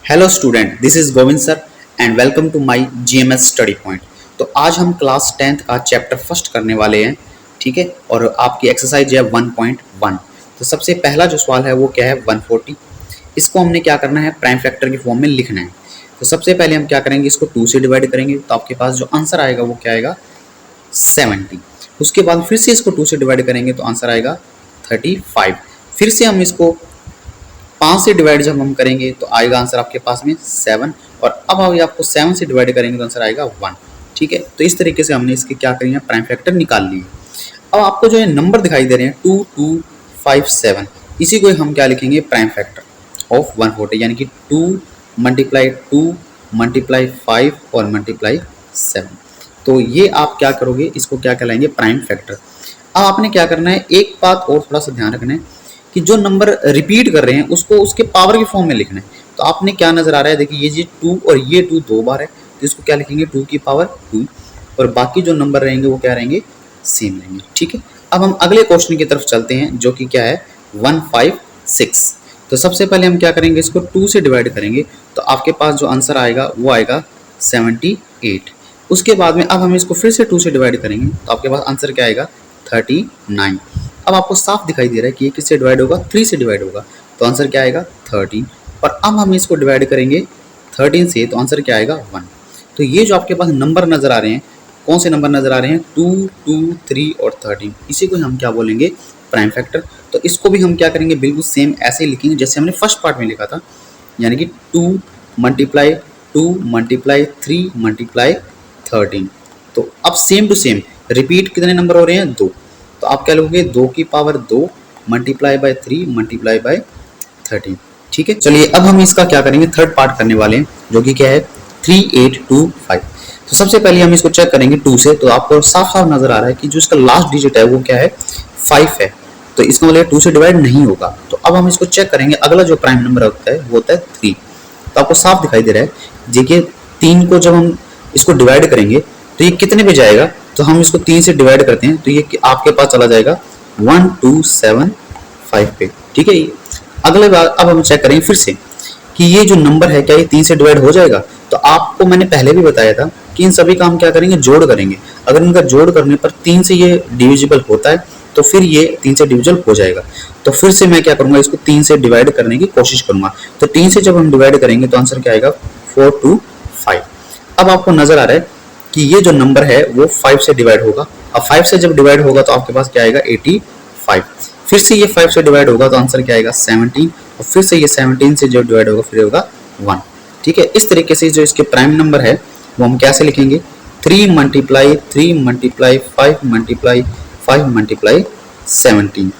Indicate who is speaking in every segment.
Speaker 1: Hello student, this is Govind sir and welcome to my GMS study point. तो आज हम class 10th का chapter first करने वाले हैं, ठीक है। और आपकी एक्सरसाइज है 1.1। तो सबसे पहला जो सवाल है वो क्या है, 140। इसको हमने क्या करना है, प्राइम फैक्टर की फॉर्म में लिखना है। तो सबसे पहले हम क्या करेंगे, इसको 2 से डिवाइड करेंगे तो आपके पास जो आंसर आएगा वो क्या आएगा, 70। उसके बाद फिर से इसको 2 से डिवाइड करेंगे तो आंसर आएगा 35। फिर से हम इसको 5 से डिवाइड जब हम करेंगे तो आएगा आंसर आपके पास में 7। और अब अभी आपको 7 से डिवाइड करेंगे तो आंसर आएगा 1, ठीक है। तो इस तरीके से हमने इसके क्या करेंगे, प्राइम फैक्टर निकाल लिए। अब आपको जो है नंबर दिखाई दे रहे हैं 2, 2, 5, 7, इसी को हम क्या लिखेंगे, प्राइम फैक्टर ऑफ 140, यानी कि 2 मल्टीप्लाई 2 मल्टीप्लाई 5 और मल्टीप्लाई 7। तो ये आप क्या करोगे, इसको क्या कहलाएंगे, प्राइम फैक्टर। अब आपने क्या करना है, एक बात और थोड़ा सा ध्यान रखना है कि जो नंबर रिपीट कर रहे हैं उसको उसके पावर की फॉर्म में लिखना है। तो आपने क्या नजर आ रहा है, देखिए ये 2 और ये 2 दो बार है तो इसको क्या लिखेंगे, 2 की पावर 2, और बाकी जो नंबर रहेंगे वो क्या रहेंगे, सेम रहेंगे, ठीक है। अब हम अगले क्वेश्चन की तरफ चलते हैं जो कि क्या है, 156। तो सबसे पहले हम क्या करेंगे, इसको 2 से डिवाइड करेंगे तो आपके पास जो आंसर आएगा वो आएगा 78। उसके बाद में अब हम इसको फिर से 2 से डिवाइड करेंगे तो आपके पास आंसर क्या आएगा, 39। अब आपको साफ दिखाई दे रहा है कि ये किससे डिवाइड होगा, 3 से डिवाइड होगा तो आंसर क्या आएगा, 13। और अब हम इसको डिवाइड करेंगे 13 से तो आंसर क्या आएगा, 1। तो ये जो आपके पास नंबर नजर आ रहे हैं, कौन से नंबर नजर आ रहे हैं, 2, 2, 3 और 13, इसी को हम क्या बोलेंगे, प्राइम फैक्टर। तो इसको भी हम क्या करेंगे, बिल्कुल सेम ऐसे ही लिखेंगे जैसे हमने फर्स्ट पार्ट में लिखा था, यानी कि 2 मल्टीप्लाई 2 मल्टीप्लाई 3 मल्टीप्लाई 13। तो अब सेम टू सेम रिपीट कितने नंबर हो रहे हैं, 2। तो आप क्या लोगे, 2 की power 2 multiply by 3 multiply by 13, ठीक है। चलिए अब हम इसका क्या करेंगे, थर्ड पार्ट करने वाले हैं जो कि क्या है, 3825। तो सबसे पहले हम इसको चेक करेंगे 2 से, तो आपको साफ साफ नजर आ रहा है कि जो इसका लास्ट डिजिट है वो क्या है, 5 है। तो इसका मतलब 2 से डिवाइड नहीं होगा। तो अब हम इसको चेक करेंगे, अगला जो प्राइम नंबर होता है वो होता है 3। तो आपको साफ दिखाई दे रहा है, देखिए 3 को जब हम इसको डिवाइड करेंगे तो ये कितने पे जाएगा, तो हम इसको 3 से डिवाइड करते हैं तो ये आपके पास चला जाएगा 1275 पे, ठीक है। अगले बार अब हम चेक करेंगे फिर से कि ये जो नंबर है क्या ये 3 से डिवाइड हो जाएगा। तो आपको मैंने पहले भी बताया था कि इन सभी का हम क्या करेंगे, जोड़ करेंगे। अगर इनका जोड़ करने पर 3 से ये डिविजिबल होता है तो फिर ये 3 से डिविजिबल हो जाएगा। तो फिर से मैं क्या करूंगा, इसको 3 से डिवाइड करने की कोशिश करूंगा। तो 3 से जब हम डिवाइड करेंगे तो आंसर क्या आएगा, 425। अब आपको नजर आ रहा है कि ये जो नंबर है वो 5 से डिवाइड होगा। अब 5 से जब डिवाइड होगा तो आपके पास क्या आएगा, 85। फिर से ये 5 से डिवाइड होगा तो आंसर क्या आएगा, 17। और फिर से ये 17 से जो डिवाइड होगा फिर होगा 1, ठीक है। इस तरीके से जो इसके प्राइम नंबर है वो हम कैसे लिखेंगे, 3 मल्टीप्लाई 3 मल्टीप्लाई 5 मल्टीप्लाई 5 मल्टीप्लाई 17।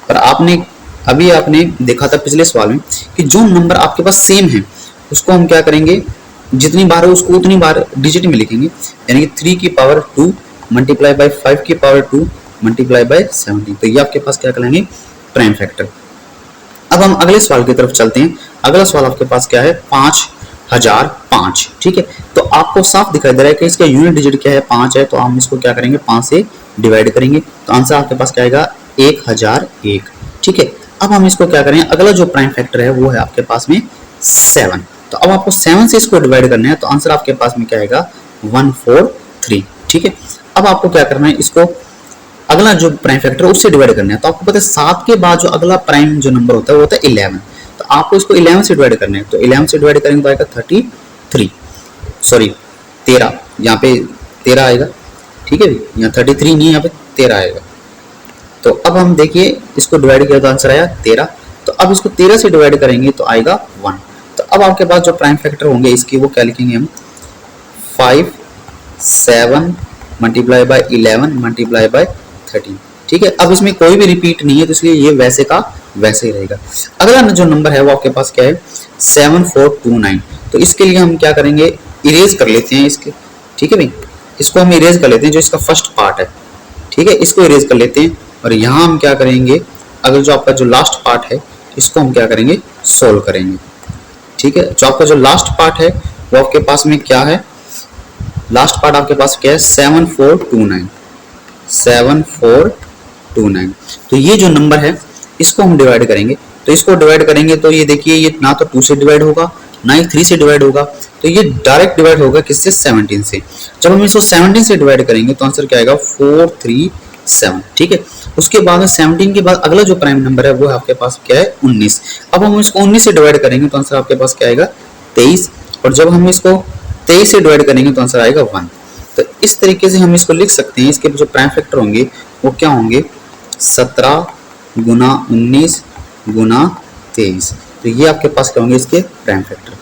Speaker 1: पर आपने देखा था पिछले सवाल में कि जो नंबर आपके पास सेम है उसको हम क्या करेंगे, जितनी बार हो उसको उतनी बार डिजिट में लिखेंगे, यानी कि 3 की पावर 2 मल्टीप्लाई बाय 5 की पावर 2 मल्टीप्लाई बाय 17। तो ये आपके पास क्या कहलाएंगे, प्राइम फैक्टर। अब हम अगले सवाल की तरफ चलते हैं। अगला सवाल आपके पास क्या है, 5005, ठीक है। तो आपको साफ दिखाई दे रहा है कि इसका यूनिट डिजिट क्या है, 5 है। तो हम इसको क्या करेंगे, 5 से डिवाइड करेंगे तो आंसर आपके पास क्या आएगा, 1001, ठीक है। अब हम इसको क्या करें, अगला जो प्राइम फैक्टर है वो है आपके पास में 7। तो अब आपको 7 से इसको डिवाइड करना है तो आंसर आपके पास में क्या आएगा, 143, ठीक है। अब आपको क्या करना है, इसको अगला जो प्राइम फैक्टर है उससे डिवाइड करना है। तो आपको पता है 7 के बाद जो अगला प्राइम जो नंबर होता है वो होता है 11। तो आपको इसको 11 से डिवाइड करना है। तो 11 से डिवाइड करेंगे तो आएगा 13, यहाँ पे 13 आएगा, ठीक है। यहाँ 33 नहीं, यहाँ पे 13 आएगा। तो अब हम देखिए इसको डिवाइड किया तो आंसर आया 13। तो अब इसको 13 से डिवाइड करेंगे तो आएगा 1। तो अब आपके पास जो प्राइम फैक्टर होंगे इसकी वो क्या लिखेंगे हम, 5 7 मल्टीप्लाई बाय 11 मल्टीप्लाई बाय 13, ठीक है। अब इसमें कोई भी रिपीट नहीं है तो इसलिए ये वैसे का वैसे ही रहेगा। अगला जो नंबर है वो आपके पास क्या है, 7429। तो इसके लिए हम क्या करेंगे, इरेज कर लेते हैं इसके, ठीक है भाई। इसको हम इरेज कर लेते हैं, जो इसका फर्स्ट पार्ट है, ठीक है, इसको इरेज कर लेते हैं। और यहाँ हम क्या करेंगे, अगर जो आपका जो लास्ट पार्ट है इसको हम क्या करेंगे, सोल्व करेंगे, ठीक है। जो आपका जो लास्ट पार्ट है वो आपके पास में क्या है, लास्ट पार्ट आपके पास क्या है, 7429। तो ये जो नंबर है इसको हम डिवाइड करेंगे। तो इसको डिवाइड करेंगे तो ये देखिए ये ना तो 2 से डिवाइड होगा ना ही 3 से डिवाइड होगा, तो ये डायरेक्ट डिवाइड होगा किससे, 17 से। जब हम इसको 17 से डिवाइड करेंगे तो आंसर क्या आएगा, 437, ठीक है। उसके बाद में 17 के बाद अगला जो प्राइम नंबर है वो आपके पास क्या है, 19। अब हम इसको 19 से डिवाइड करेंगे तो आंसर आपके पास क्या आएगा, 23, और जब हम इसको 23 से डिवाइड करेंगे तो आंसर आएगा 1। तो इस तरीके से हम इसको लिख सकते हैं। इसके जो प्राइम फैक्टर होंगे वो क्या होंगे, 17 गुना 19 गुना 23। तो ये आपके पास क्या होंगे इसके प्राइम फैक्टर।